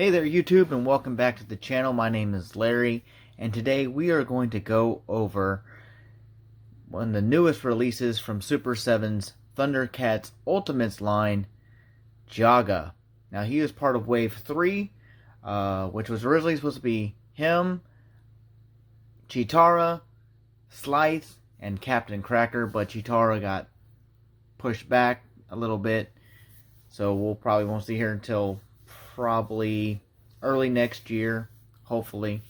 Hey there YouTube, and welcome back to the channel. My name is Larry, and today we are going to go over one of the newest releases from Super 7's Thundercats Ultimates line, Jaga. Now he is part of Wave 3, which was originally supposed to be him, Cheetara, Slice, and Captain Cracker, but Cheetara got pushed back a little bit, so we'll probably won't see her until probably early next year, hopefully.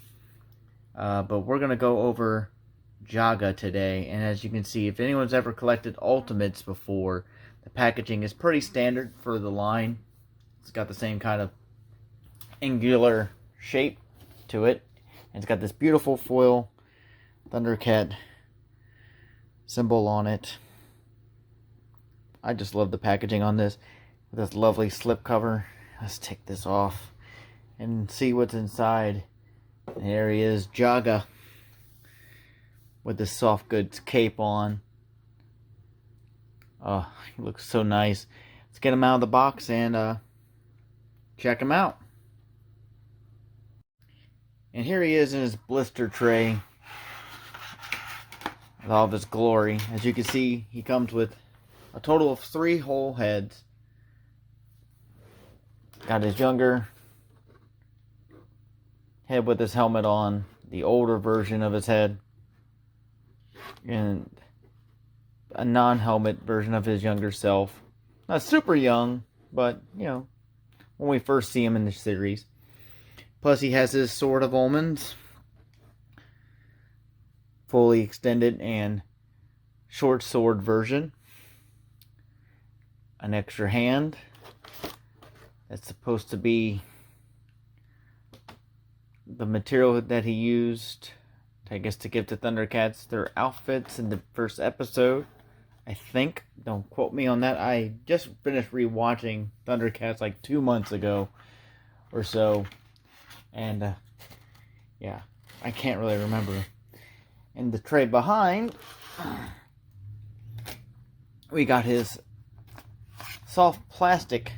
But we're going to go over Jaga today. And as you can see, if anyone's ever collected Ultimates before, the packaging is pretty standard for the line. It's got the same kind of angular shape to it. And it's got this beautiful foil Thundercat symbol on it. I just love the packaging on this. With this lovely slip cover. Let's take this off and see what's inside. And there he is, Jaga, with the soft goods cape on. Oh, he looks so nice. Let's get him out of the box and check him out. And here he is in his blister tray with all of his glory. As you can see, he comes with a total of 3 whole heads. Got his younger head with his helmet on, the older version of his head, and a non-helmet version of his younger self. Not super young, but, you know, when we first see him in the series. Plus he has his Sword of Almonds, fully extended and short sword version. An extra hand. That's supposed to be the material that he used, I guess, to give to Thundercats their outfits in the first episode, I think. Don't quote me on that. I just finished rewatching Thundercats like 2 months ago or so. And, yeah, I can't really remember. In the tray behind, we got his soft plastic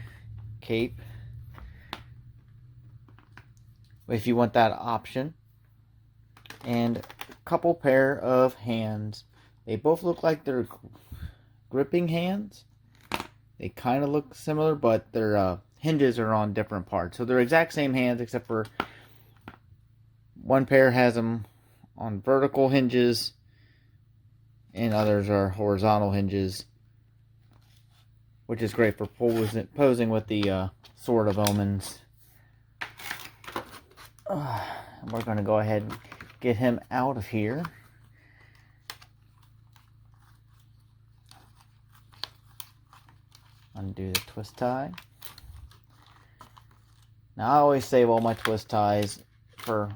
cape, if you want that option, and a couple pair of hands. They both look like they're gripping hands. They kind of look similar, but their hinges are on different parts. So they're exact same hands, except for one pair has them on vertical hinges and others are horizontal hinges, which is great for posing with the Sword of Almonds. We're going to go ahead and get him out of here. Undo the twist tie. Now I always save all my twist ties for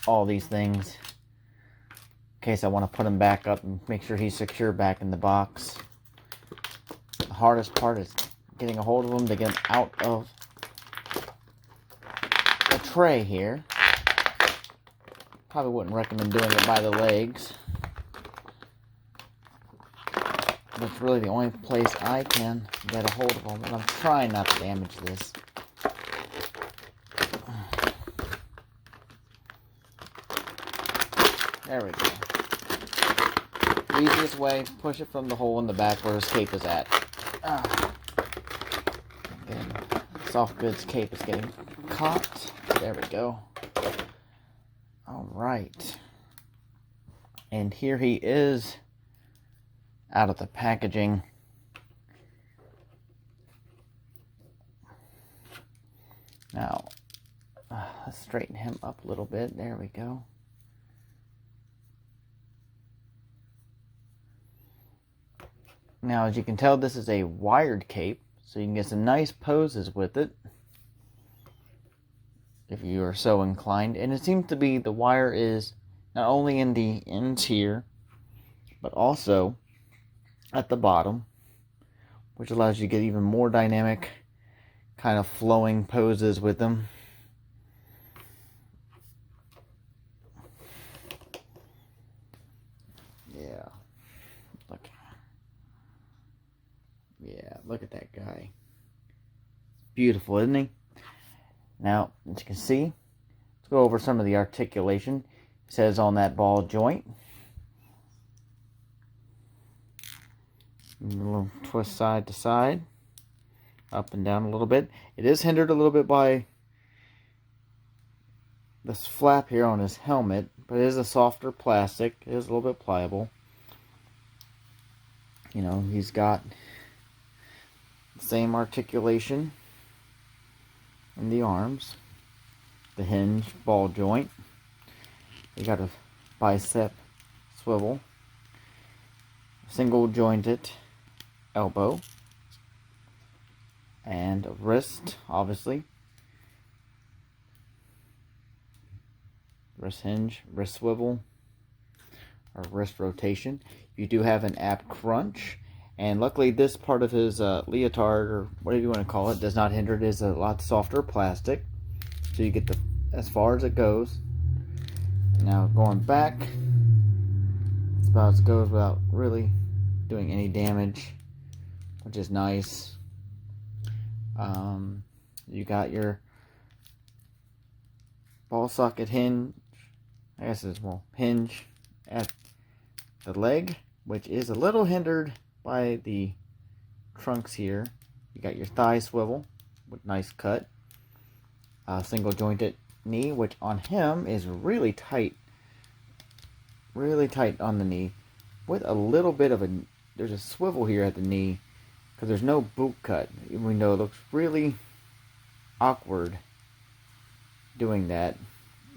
all these things, in case I want to put him back up and make sure he's secure back in the box. The hardest part is getting a hold of him to get him out of the tray here. Probably wouldn't recommend doing it by the legs. That's really the only place I can get a hold of him, and I'm trying not to damage this. There we go. The easiest way, push it from the hole in the back where his cape is at. Again, soft goods cape is getting caught. There we go. Alright. And here he is out of the packaging. Now, let's straighten him up a little bit. There we go. Now, as you can tell, this is a wired cape, so you can get some nice poses with it, if you are so inclined. And it seems to be the wire is not only in the ends here, but also at the bottom, which allows you to get even more dynamic, kind of flowing poses with them. Yeah. Look. Yeah, look at that guy. Beautiful, isn't he? Now, as you can see, let's go over some of the articulation. It says on that ball joint. A little twist side to side, up and down a little bit. It is hindered a little bit by this flap here on his helmet, but it is a softer plastic. It is a little bit pliable. You know, he's got the same articulation in the arms, the hinge ball joint. You got a bicep swivel, single jointed elbow, and a wrist, obviously. Wrist hinge, wrist swivel, or wrist rotation. You do have an ab crunch, and luckily this part of his leotard, or whatever you want to call it, does not hinder. It is a lot softer plastic, so you get as far as it goes. Now going back, it's about as it goes without really doing any damage, which is nice. You got your ball socket hinge, I guess it's hinge at the leg, which is a little hindered by the trunks here. You got your thigh swivel with nice cut. Single jointed knee, which on him is really tight on the knee, with a little bit of there's a swivel here at the knee because there's no boot cut, even though it looks really awkward doing that.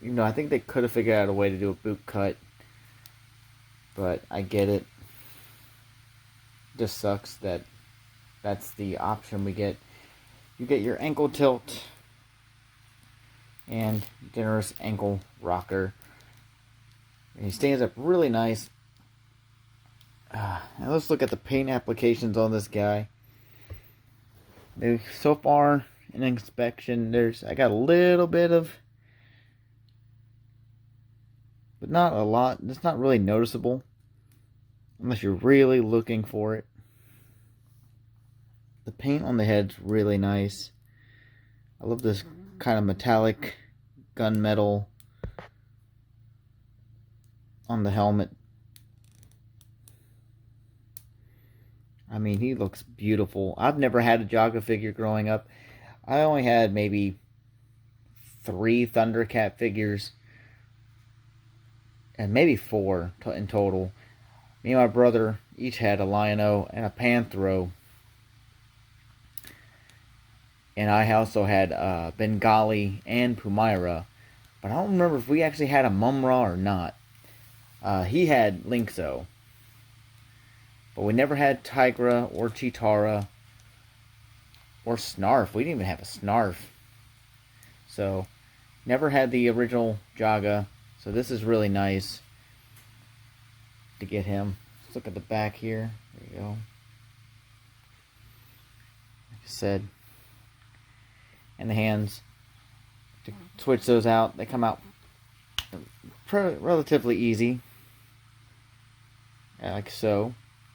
You know, I think they could have figured out a way to do a boot cut, but I get it. Just sucks that that's the option we get. You get your ankle tilt and generous ankle rocker. And he stands up really nice. Now let's look at the paint applications on this guy. So far in inspection, I got a little bit of, but not a lot. It's not really noticeable unless you're really looking for it. The paint on the head's really nice. I love this kind of metallic gunmetal on the helmet. I mean, he looks beautiful. I've never had a Jaga figure growing up. I only had maybe 3 Thundercat figures, and maybe 4 in total. Me and my brother each had a Lion-O and a Panthro. And I also had Bengali and Pumaira. But I don't remember if we actually had a Mumra or not. He had Linkso. But we never had Tigra or Chitara or Snarf. We didn't even have a Snarf. So, never had the original Jaga. So this is really nice to get him. Let's look at the back here. There you go. Like I said. And the hands. To switch those out, they come out relatively easy. Like so.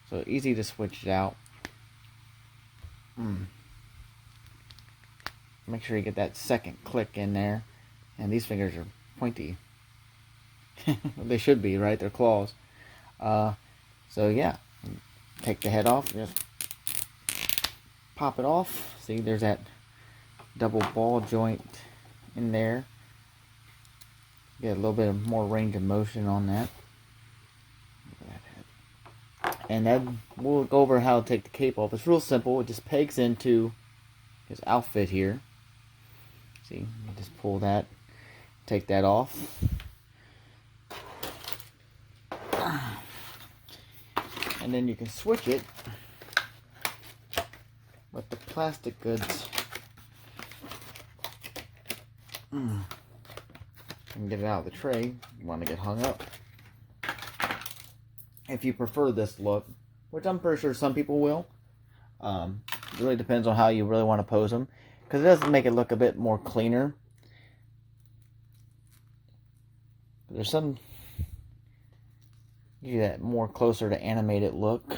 So easy to switch it out. Make sure you get that second click in there. And these fingers are pointy. They should be, right? They're claws. So yeah, take the head off. Just pop it off. See, there's that double ball joint in there. Get a little bit of more range of motion on that. And then we'll go over how to take the cape off. It's real simple. It just pegs into his outfit here. See, you just pull that, take that off. And then you can switch it with the plastic goods. And get it out of the tray. You want to get hung up. If you prefer this look, which I'm pretty sure some people will. It really depends on how you really want to pose them, because it does make it look a bit more cleaner. There's some give you that more closer to animated look.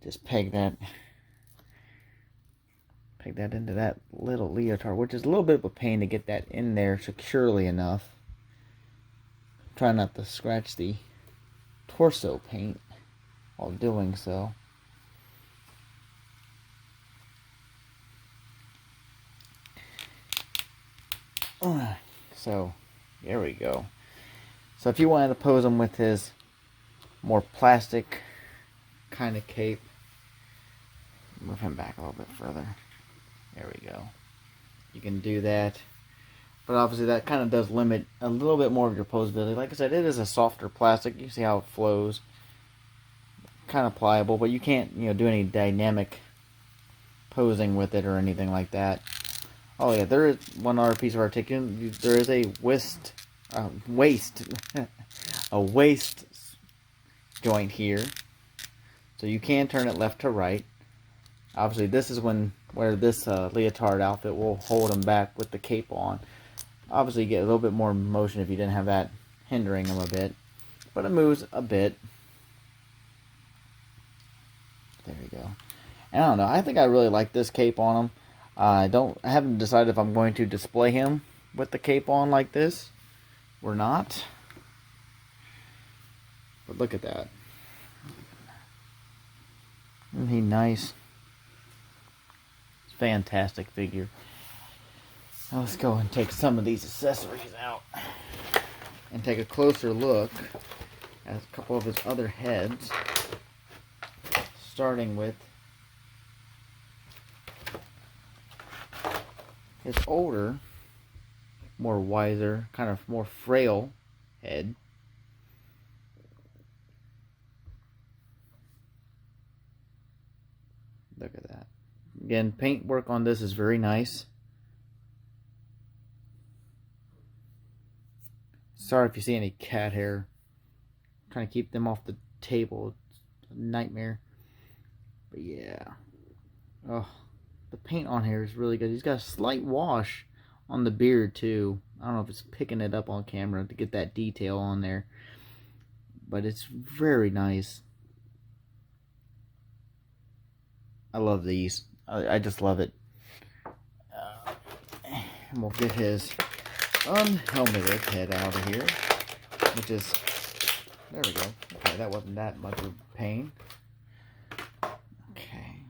Just peg Peg that into that little leotard, which is a little bit of a pain to get that in there securely enough. Try not to scratch the torso paint while doing so. So, there we go. So if you wanted to pose him with his more plastic kind of cape, move him back a little bit further. There we go. You can do that. But obviously that kind of does limit a little bit more of your posability. Like I said, it is a softer plastic. You see how it flows. Kind of pliable, but you can't, do any dynamic posing with it or anything like that. Oh yeah, there is one other piece of articulation. There is a waist joint here. So you can turn it left to right. Obviously this is where this leotard outfit will hold him back with the cape on. Obviously you get a little bit more motion if you didn't have that hindering him a bit. But it moves a bit. There we go. And I don't know, I think I really like this cape on him. I haven't decided if I'm going to display him with the cape on like this or not. But look at that. Isn't he nice? Fantastic figure. Now let's go and take some of these accessories out and take a closer look at a couple of his other heads, starting with his older, more wiser, kind of more frail head. Look at that. Again, paint work on this is very nice. Sorry if you see any cat hair. I'm trying to keep them off the table. It's a nightmare. But yeah. Oh, the paint on here is really good. He's got a slight wash on the beard too. I don't know if it's picking it up on camera to get that detail on there. But it's very nice. I love these. I just love it. And we'll get his unhelmeted head out of here, which is, there we go. Okay, that wasn't that much of a pain. Okay,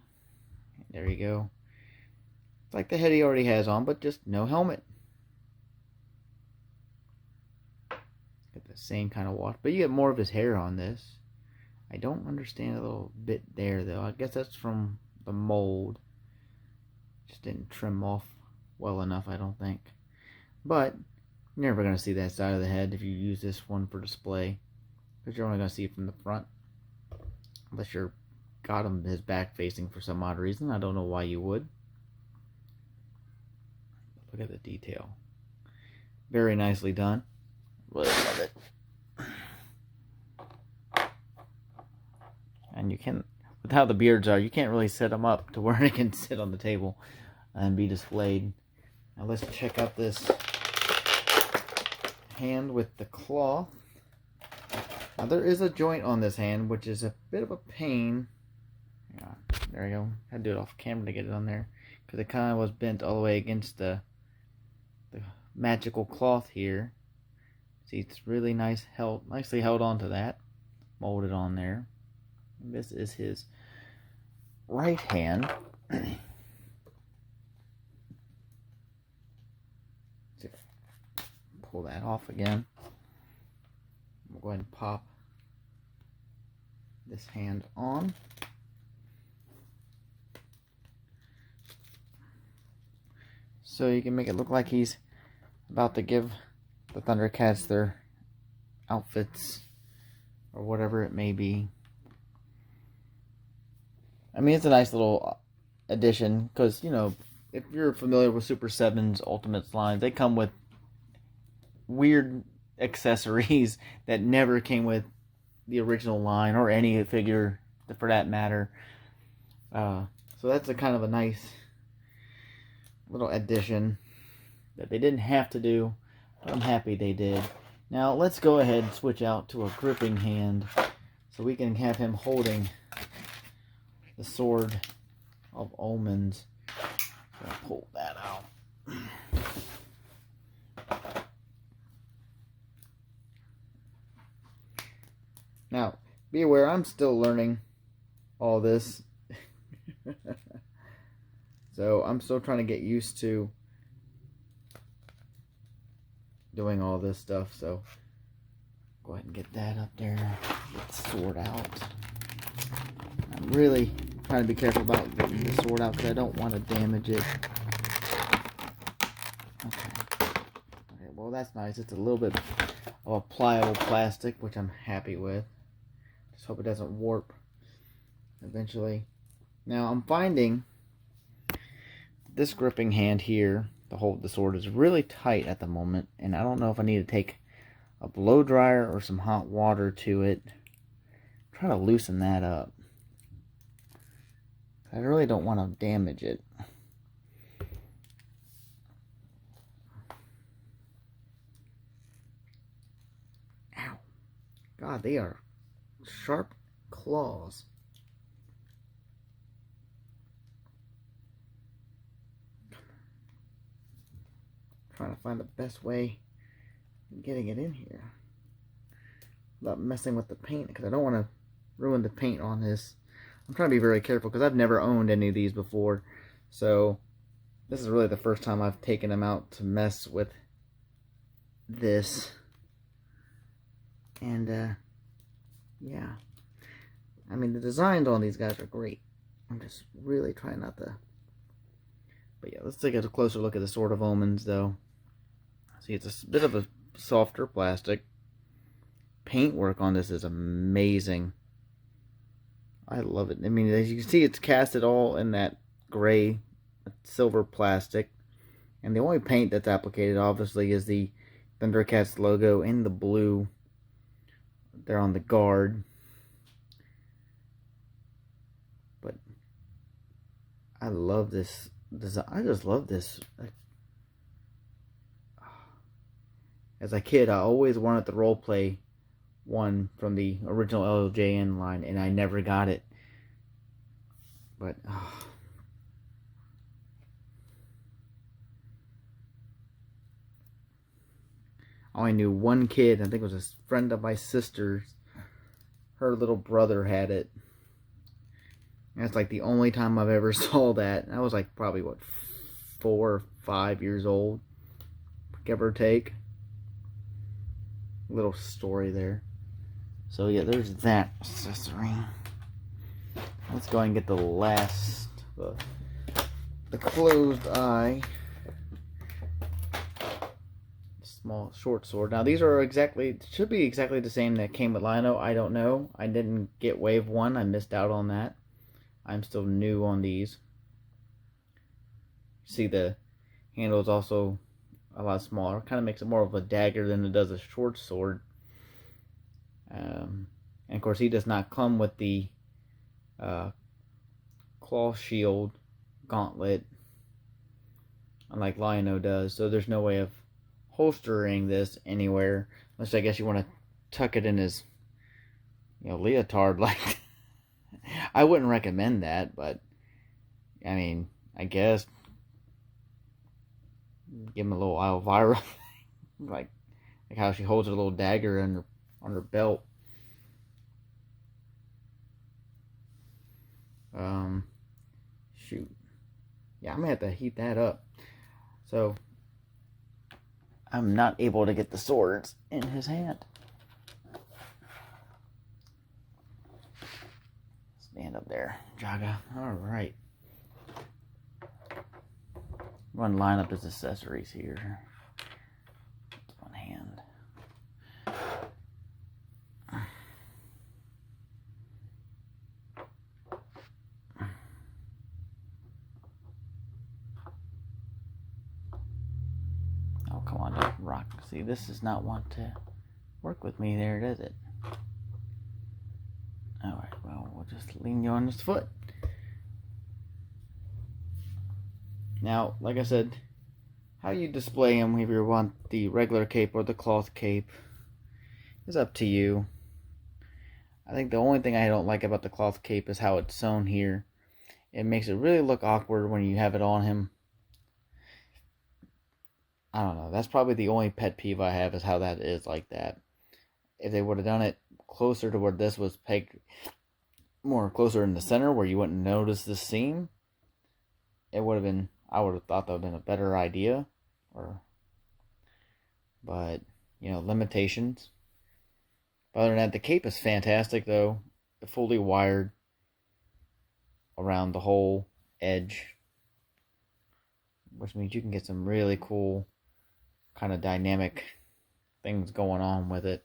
there you go. It's like the head he already has on, but just no helmet. Get the same kind of wash, but you get more of his hair on this. I don't understand a little bit there though. I guess that's from the mold. Just didn't trim off well enough, I don't think. But you're never going to see that side of the head if you use this one for display, because you're only going to see it from the front, unless you're got him his back facing for some odd reason. I don't know why you would. Look at the detail. Very nicely done. Really love it. And you can, with how the beards are, you can't really set them up to where they can sit on the table and be displayed. Now let's check out this hand with the cloth. Now there is a joint on this hand, which is a bit of a pain. Yeah, there you go. I had to do it off camera to get it on there, because it kind of was bent all the way against the magical cloth here. See, it's really nicely held onto that, molded on there. And this is his right hand. Pull that off again. We'll go ahead and pop this hand on. So you can make it look like he's about to give the Thundercats their outfits or whatever it may be. I mean, it's a nice little addition because, you know, if you're familiar with Super 7's Ultimates lines, they come with weird accessories that never came with the original line or any figure for that matter. So that's a kind of a nice little addition that they didn't have to do, but I'm happy they did. Now let's go ahead and switch out to a gripping hand so we can have him holding the sword of Almonds. I'll pull that out. Now, be aware, I'm still learning all this. So I'm still trying to get used to doing all this stuff. So go ahead and get that up there. Get the sword out. I'm really trying to be careful about getting the sword out because I don't want to damage it. Okay, well that's nice. It's a little bit of a pliable plastic, which I'm happy with. Just hope it doesn't warp eventually. Now I'm finding this gripping hand here to hold the sword is really tight at the moment, and I don't know if I need to take a blow dryer or some hot water to it. Try to loosen that up. I really don't want to damage it. Ow. God, they are sharp claws. Trying to find the best way of getting it in here without messing with the paint, because I don't want to ruin the paint on this. I'm trying to be very careful because I've never owned any of these before, so this is really the first time I've taken them out to mess with this. And yeah, I mean the designs on these guys are great. I'm just really trying not to. But yeah, let's take a closer look at the Sword of Almonds, though. See, it's a bit of a softer plastic. Paintwork on this is amazing. I love it. I mean, as you can see, it's casted all in that gray, silver plastic. And the only paint that's applicated, obviously, is the Thundercats logo in the blue there on the guard. But I love this design. I just love this. As a kid, I always wanted the roleplay one from the original LJN line, and I never got it. But I only knew one kid. I think it was a friend of my sister's. Her little brother had it. And that's like the only time I've ever saw that. I was like probably what, 4 or 5 years old, give or take. Little story there. So yeah, there's that accessory. Let's go ahead and get the last, the closed eye, small short sword. Now these are exactly, should be exactly the same that came with Lino. I don't know. I didn't get wave 1. I missed out on that. I'm still new on these. See, the handle is also a lot smaller. Kind of makes it more of a dagger than it does a short sword. And of course, he does not come with the claw shield gauntlet, unlike Lino does. So there's no way of holstering this anywhere, unless I guess you want to tuck it in his, leotard. Like, I wouldn't recommend that, but I mean, I guess give him a little Elvira, like how she holds her little dagger on her belt. Shoot. Yeah, I'm gonna have to heat that up. So I'm not able to get the swords in his hand. Stand up there, Jaga. Alright. I'm going to line up his accessories here. One hand. Oh, come on, don't rock. See, this does not want to work with me there, does it? Alright, well, we'll just lean you on this foot. Now, like I said, how you display them, if you want the regular cape or the cloth cape, is up to you. I think the only thing I don't like about the cloth cape is how it's sewn here. It makes it really look awkward when you have it on him. I don't know. That's probably the only pet peeve I have, is how that is like that. If they would have done it closer to where this was pegged, more closer in the center where you wouldn't notice the seam, it would have been, I would have thought that would have been a better idea. But, limitations. But other than that, the cape is fantastic though. Fully wired around the whole edge, which means you can get some really cool kind of dynamic things going on with it.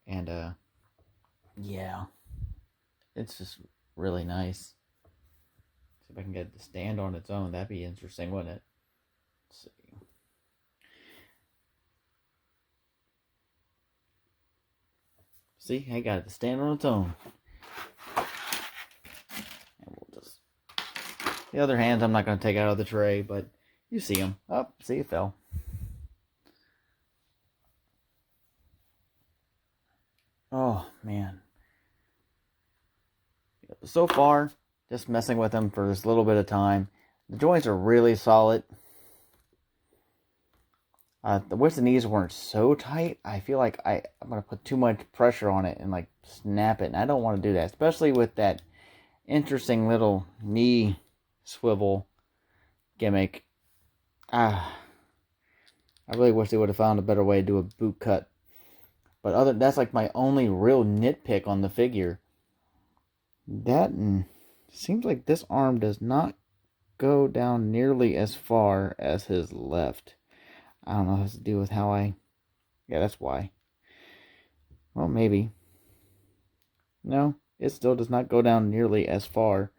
And yeah, it's just really nice. See if I can get it to stand on its own. That'd be interesting, wouldn't it? Let's see. See, I got it to stand on its own. And we'll just... The other hands I'm not going to take out of the tray, but you see them. Oh, see, it fell. Oh, man. So far, just messing with them for this little bit of time. The joints are really solid. I wish the knees weren't so tight. I feel like I'm going to put too much pressure on it and like snap it. And I don't want to do that. Especially with that interesting little knee swivel gimmick. I really wish they would have found a better way to do a boot cut. But that's like my only real nitpick on the figure. That seems like this arm does not go down nearly as far as his left. I don't know, it has to do with how yeah, that's why. Well, maybe. No, it still does not go down nearly as far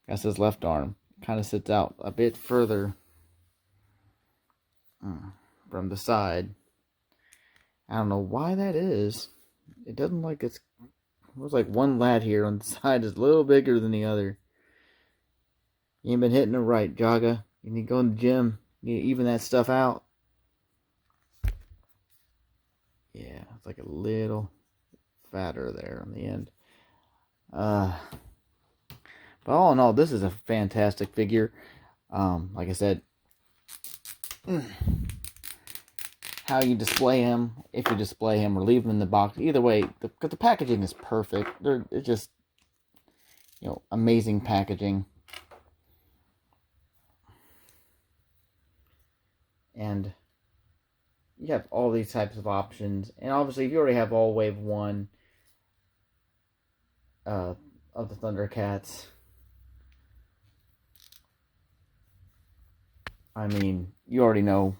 as his left arm. Kind of sits out a bit further from the side. I don't know why that is. It doesn't like it's... Looks like one lat here on the side is a little bigger than the other. You ain't been hitting it right, Jaga. You need to go in the gym. You need to even that stuff out. Yeah, it's like a little fatter there on the end. But all in all, this is a fantastic figure. Like I said, how you display him, if you display him or leave him in the box, either way, because the packaging is perfect. It's just, amazing packaging. And you have all these types of options. And obviously, if you already have all wave 1 of the Thundercats, I mean, you already know.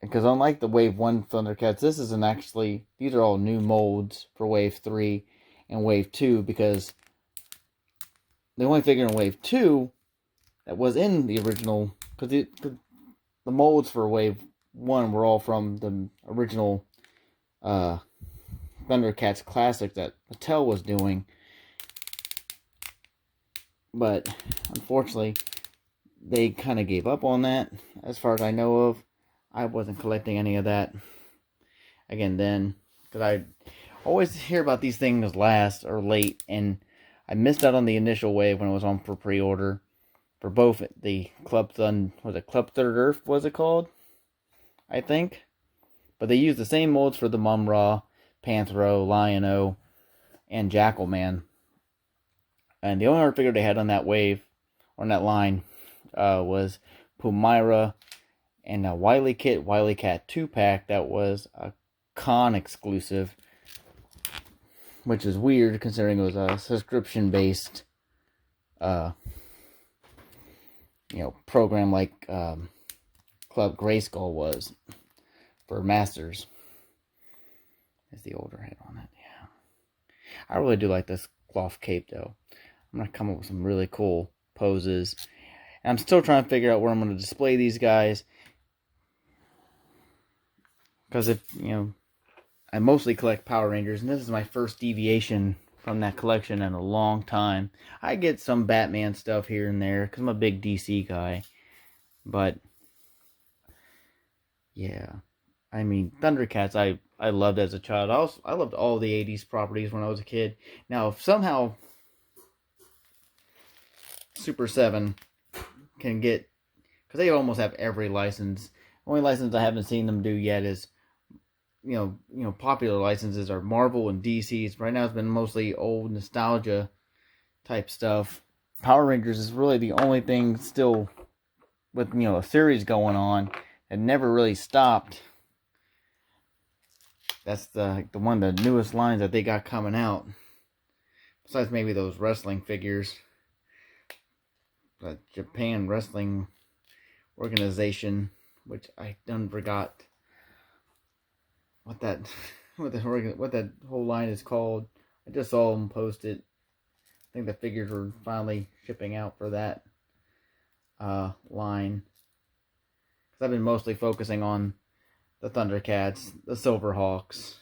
Because unlike the wave 1 Thundercats, this isn't actually... These are all new molds for wave 3 and wave 2. Because the only figure in wave 2 that was in the original... Because the molds for wave 1 were all from the original Thundercats Classic that Mattel was doing. But unfortunately, they kind of gave up on that, as far as I know of. I wasn't collecting any of that again then, because I always hear about these things last or late, and I missed out on the initial wave when it was on for pre-order for both the Club Third Earth, was it called? I think. But they used the same molds for the Mum-Ra, Panthro, Lion-O, and Jackal Man. And the only other figure they had on that wave, on that line, was Pumira and a Wily Cat 2-pack that was a con exclusive. Which is weird considering it was a subscription-based program like Club Grayskull was for Masters. Is the older head on it, yeah. I really do like this cloth cape though. I'm going to come up with some really cool poses. And I'm still trying to figure out where I'm going to display these guys. Because I mostly collect Power Rangers, and this is my first deviation from that collection in a long time. I get some Batman stuff here and there, because I'm a big DC guy. But, yeah. I mean, Thundercats, I loved as a child. I loved all the 80s properties when I was a kid. Now, if somehow Super 7 can get... because they almost have every license. Only license I haven't seen them do yet is, popular licenses are Marvel and DC's. Right now it's been mostly old nostalgia type stuff. Power Rangers is really the only thing still with, a series going on and never really stopped. That's the one of the newest lines that they got coming out. Besides maybe those wrestling figures. The Japan Wrestling Organization, which I done forgot what that whole line is called. I just saw them post it. I think the figures were finally shipping out for that line. Because I've been mostly focusing on the Thundercats, the Silverhawks,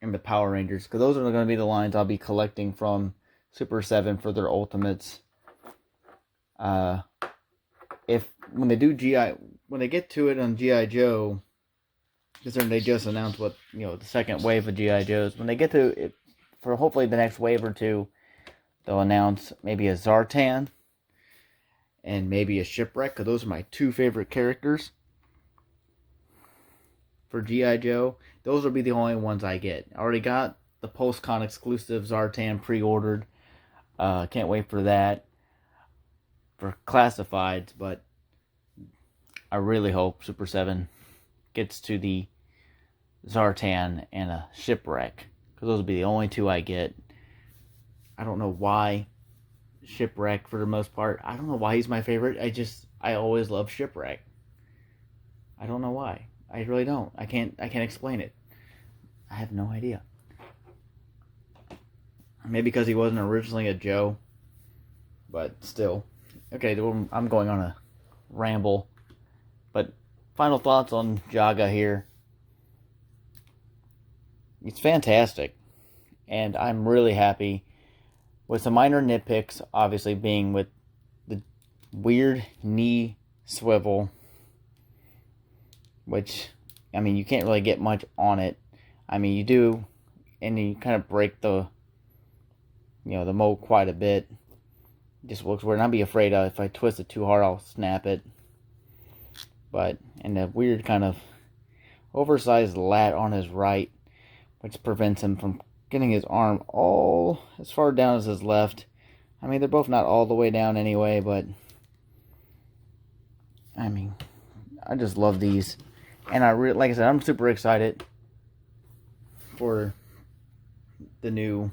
and the Power Rangers. Because those are going to be the lines I'll be collecting from Super 7 for their Ultimates. When they get to it on G.I. Joe, because they just announced the second wave of G.I. Joes. When they get to it, for hopefully the next wave or two, they'll announce maybe a Zartan and maybe a Shipwreck, because those are my two favorite characters for G.I. Joe. Those will be the only ones I get. I already got the PulseCon exclusive Zartan pre-ordered. Can't wait for that. For classifieds, but I really hope Super 7 gets to the Zartan and a Shipwreck, because those will be the only two I get. I don't know why Shipwreck, for the most part. I don't know why he's my favorite. I always love Shipwreck. I don't know why. I really don't. I can't explain it. I have no idea. Maybe because he wasn't originally a Joe, but still. Okay, I'm going on a ramble. But final thoughts on Jaga here. It's fantastic. And I'm really happy with some minor nitpicks, obviously being with the weird knee swivel. Which, you can't really get much on it. You do, and you kind of break the mold quite a bit. It just looks weird. And I'd be afraid if I twist it too hard, I'll snap it. And the weird kind of oversized lat on his right, which prevents him from getting his arm all as far down as his left. They're both not all the way down anyway, but I just love these. And like I said, I'm super excited for the new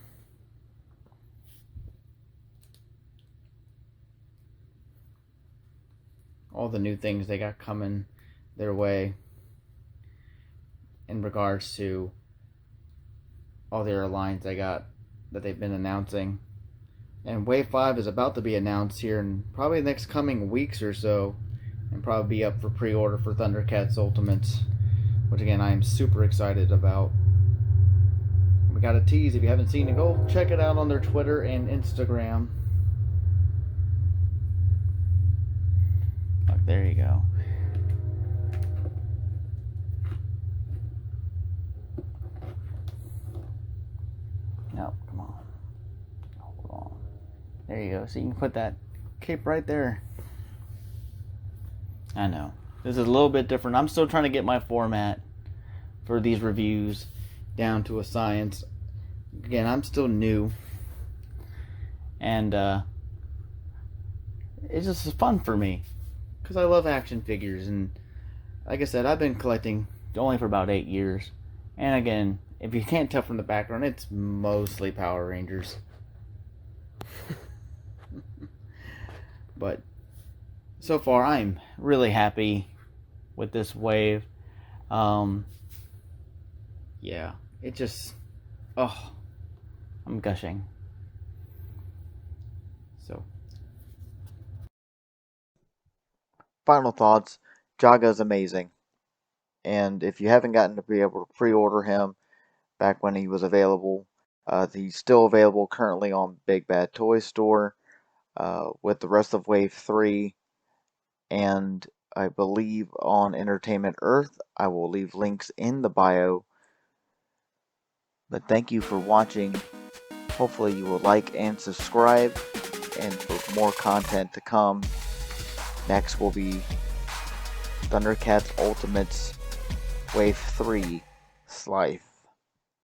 all the new things they got coming their way in regards to all their lines that they've been announcing. And Wave 5 is about to be announced here in probably the next coming weeks or so, and probably be up for pre-order for Thundercats Ultimates, which again I am super excited about. We got a tease. If you haven't seen it, go check it out on their Twitter and Instagram. There you go. No, come on. Hold on. There you go. So you can put that cape right there. I know. This is a little bit different. I'm still trying to get my format for these reviews down to a science. Again, I'm still new. And it's just fun for me. Because I love action figures. And like I said, I've been collecting only for about 8 years. And again, if you can't tell from the background, it's mostly Power Rangers. But so far, I'm really happy with this wave. Yeah, it just, I'm gushing. So, final thoughts. Jaga is amazing. And if you haven't gotten to be able to pre-order him back when he was available, he's still available currently on Big Bad Toy Store with the rest of Wave 3. And I believe on Entertainment Earth. I will leave links in the bio. But thank you for watching. Hopefully you will like and subscribe. And for more content to come, Next will be Thundercats Ultimates Wave 3 Slife.